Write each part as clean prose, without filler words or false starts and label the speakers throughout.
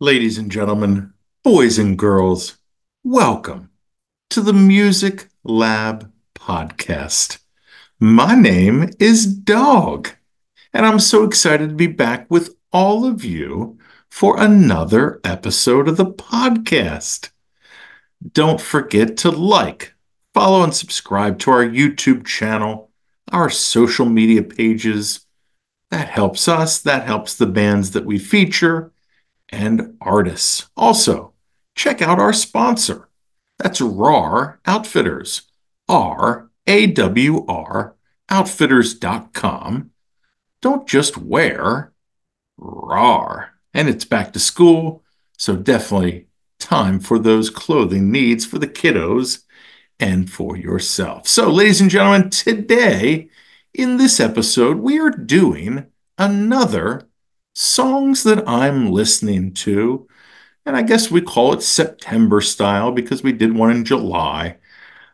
Speaker 1: Ladies and gentlemen, boys and girls, welcome to the Music Lab podcast. My name is Dogg, and I'm so excited to be back with all of you for another episode of the podcast. Don't forget to like, follow, and subscribe to our YouTube channel, our social media pages. That helps us, that helps the bands that we feature and artists. Also, check out our sponsor. That's RAR Outfitters, RAWR Outfitters.com. Don't just wear RAR. And it's back to school, so definitely time for those clothing needs for the kiddos and for yourself. So, ladies and gentlemen, today in this episode, we are doing another songs that I'm listening to. And I guess we call it September style because we did one in July.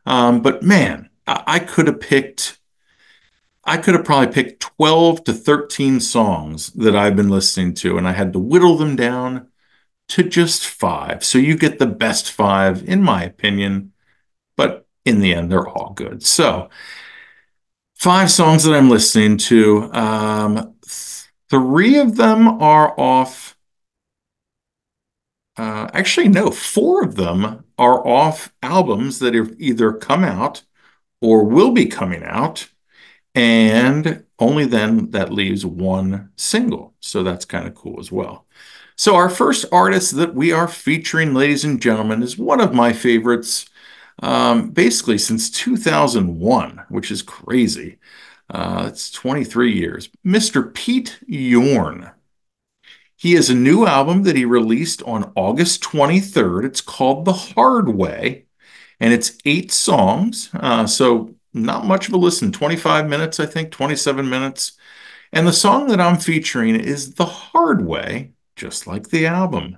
Speaker 1: But man, I could have probably picked 12 to 13 songs that I've been listening to, and I had to whittle them down to just five. So you get the best five, in my opinion, but in the end, they're all good. So, five songs that I'm listening to. Three of them are off. Actually, no, four of them are off albums that have either come out or will be coming out. And only then that leaves one single. So that's kind of cool as well. So, our first artist that we are featuring, ladies and gentlemen, is one of my favorites basically since 2001, which is crazy. It's 23 years. Mr. Pete Yorn. He has a new album that he released on August 23rd. It's called The Hard Way, and it's 8 songs. So not much of a listen, 25 minutes, I think, 27 minutes. And the song that I'm featuring is The Hard Way, just like the album.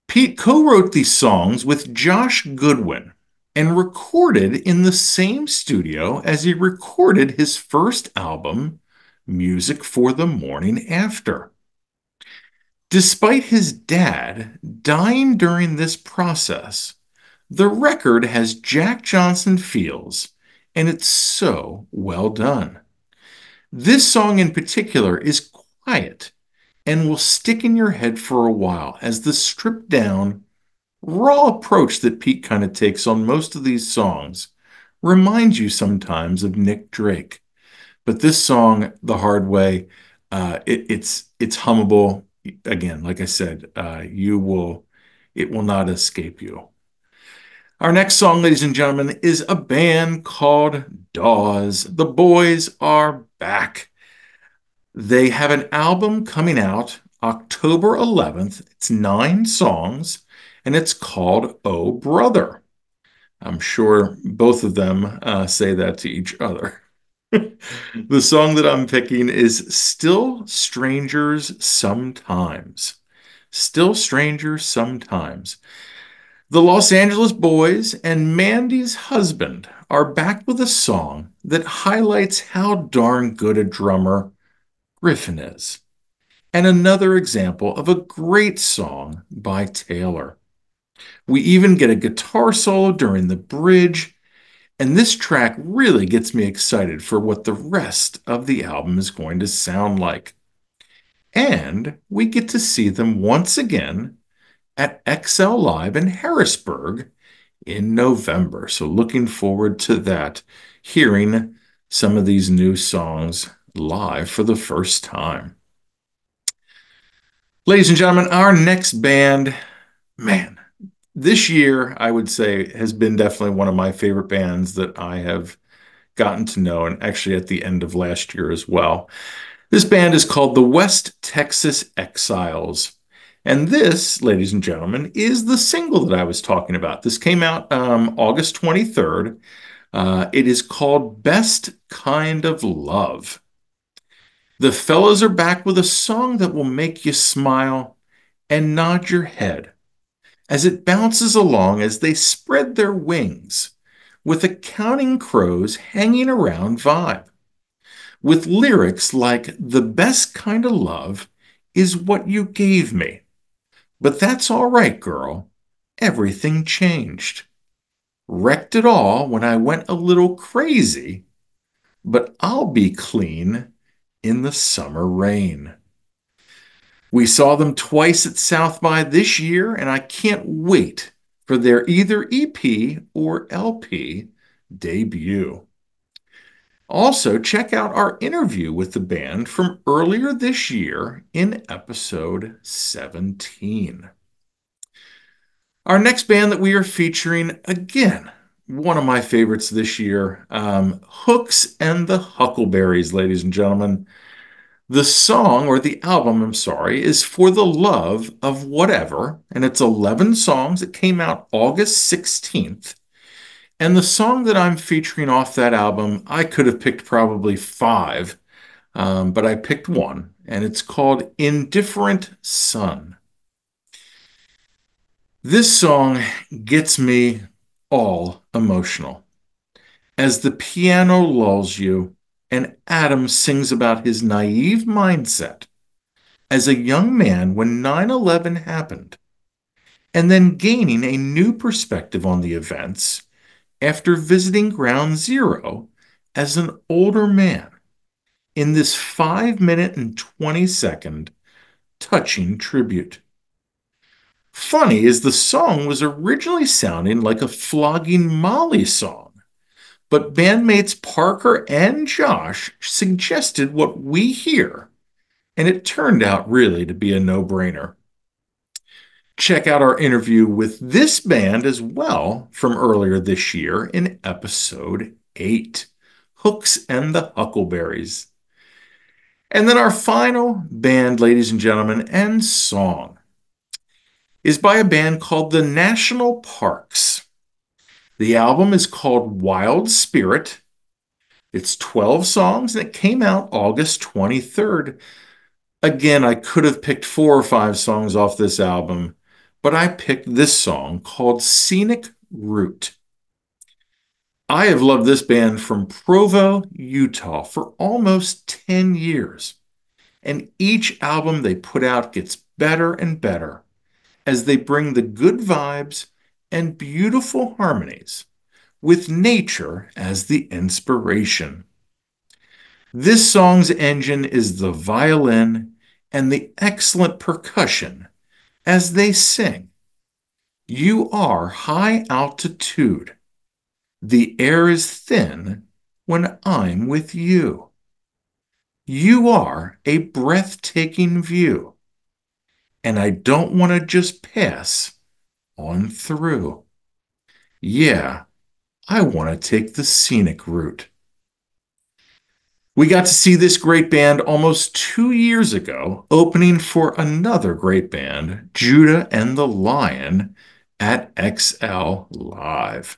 Speaker 1: Pete co-wrote these songs with Josh Goodwin and recorded in the same studio as he recorded his first album, Music for the Morning After. Despite his dad dying during this process, the record has Jack Johnson feels, and it's so well done. This song in particular is quiet and will stick in your head for a while as the stripped down, raw approach that Pete kind of takes on most of these songs reminds you sometimes of Nick Drake. But this song, The Hard Way, it's hummable. Again, like I said, it will not escape you. Our next song, ladies and gentlemen, is a band called Dawes. The boys are back. They have an album coming out October 11th. It's 9 songs, and it's called Oh Brother. I'm sure both of them say that to each other. The song that I'm picking is Still Strangers Sometimes. Still Strangers Sometimes. The Los Angeles Boys and Mandy's husband are back with a song that highlights how darn good a drummer Griffin is. And another example of a great song by Taylor. We even get a guitar solo during the bridge, and this track really gets me excited for what the rest of the album is going to sound like. And we get to see them once again at XL Live in Harrisburg in November. So looking forward to that, hearing some of these new songs live for the first time. Ladies and gentlemen, our next band, man, this year I would say has been definitely one of my favorite bands that I have gotten to know, and actually at the end of last year as well. This band is called the West Texas Exiles. And this, ladies and gentlemen, is the single that I was talking about. This came out August 23rd. It is called Best Kind of Love. The fellows are back with a song that will make you smile and nod your head as it bounces along as they spread their wings with a Counting Crows hanging around vibe, with lyrics like the best kind of love is what you gave me. But that's all right, girl. Everything changed. Wrecked it all when I went a little crazy, but I'll be clean in the summer rain. We saw them twice at South by this year, and I can't wait for their either EP or LP debut. Also, check out our interview with the band from earlier this year in episode 17. Our next band that we are featuring, again, one of my favorites this year, Hooks and the Huckleberries, ladies and gentlemen. The song, or the album, I'm sorry, is For the Love of Whatever, and it's 11 songs. It came out August 16th. And the song that I'm featuring off that album, I could have picked probably five, but I picked one, and it's called Indifferent Sun. This song gets me all emotional as the piano lulls you and Adam sings about his naive mindset as a young man when 9/11 happened, and then gaining a new perspective on the events after visiting Ground Zero as an older man in this 5 minute and 20-second touching tribute. Funny is the song was originally sounding like a flogging Molly song, but bandmates Parker and Josh suggested what we hear, and it turned out really to be a no-brainer. Check out our interview with this band as well from earlier this year in episode 8, Hooks and the Huckleberries. And then our final band, ladies and gentlemen, and song is by a band called the National Parks. The album is called Wild Spirit. It's 12 songs and it came out August 23rd. Again, I could have picked 4 or 5 songs off this album, but I picked this song called Scenic Route. I have loved this band from Provo, Utah for almost 10 years, and each album they put out gets better and better as they bring the good vibes and beautiful harmonies with nature as the inspiration. This song's engine is the violin and the excellent percussion as they sing. You are high altitude. The air is thin when I'm with you. You are a breathtaking view, and I don't want to just pass on through. Yeah, I want to take the scenic route. We got to see this great band almost 2 years ago, opening for another great band, Judah and the Lion, at XL Live.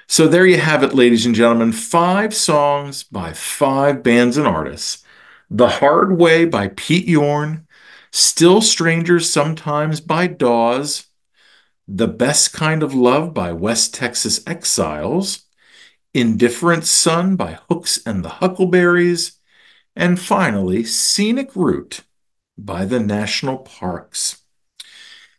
Speaker 1: So there you have it, ladies and gentlemen. 5 songs by 5 bands and artists. The Hard Way by Pete Yorn, Still Strangers Sometimes by Dawes, The Best Kind of Love by West Texas Exiles, Indifferent Sun by Hooks and the Huckleberries, and finally, Scenic Route by the National Parks.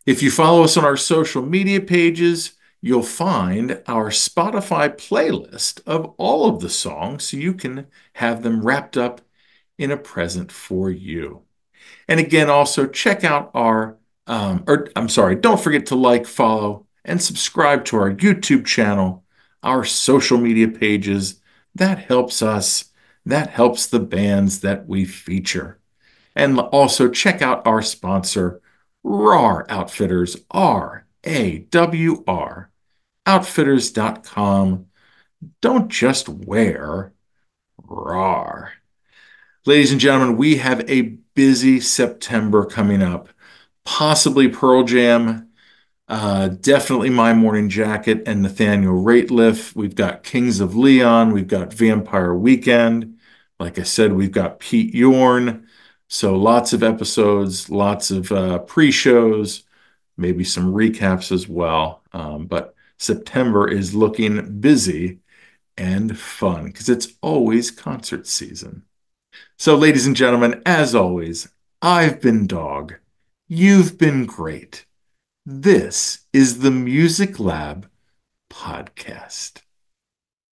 Speaker 1: If you follow us on our social media pages, you'll find our Spotify playlist of all of the songs so you can have them wrapped up in a present for you. And again, also check out don't forget to like, follow, and subscribe to our YouTube channel, our social media pages. That helps us. That helps the bands that we feature. And also check out our sponsor, RAR Outfitters, RAWR, outfitters.com. Don't just wear RAR. Ladies and gentlemen, we have a busy September coming up. Possibly Pearl Jam, definitely My Morning Jacket and Nathaniel Rateliff. We've got Kings of Leon. We've got Vampire Weekend. Like I said, we've got Pete Yorn. So lots of episodes, lots of pre-shows, maybe some recaps as well. But September is looking busy and fun because it's always concert season. So, ladies and gentlemen, as always, I've been Dogg. You've been great. This is the Music Lab podcast.